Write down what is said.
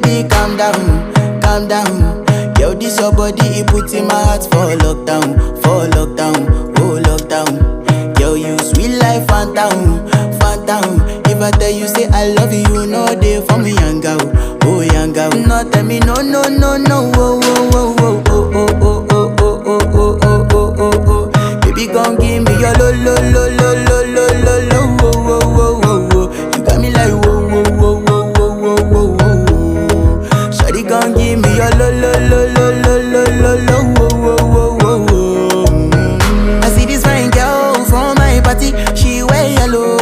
baby, calm down. Yo, this your body, it put in my heart for lockdown, oh lockdown. Yo, you sweet life, phantom, phantom. If I tell you say I love you, no day for me, young girl, oh young girl. No tell me no, oh, oh, oh,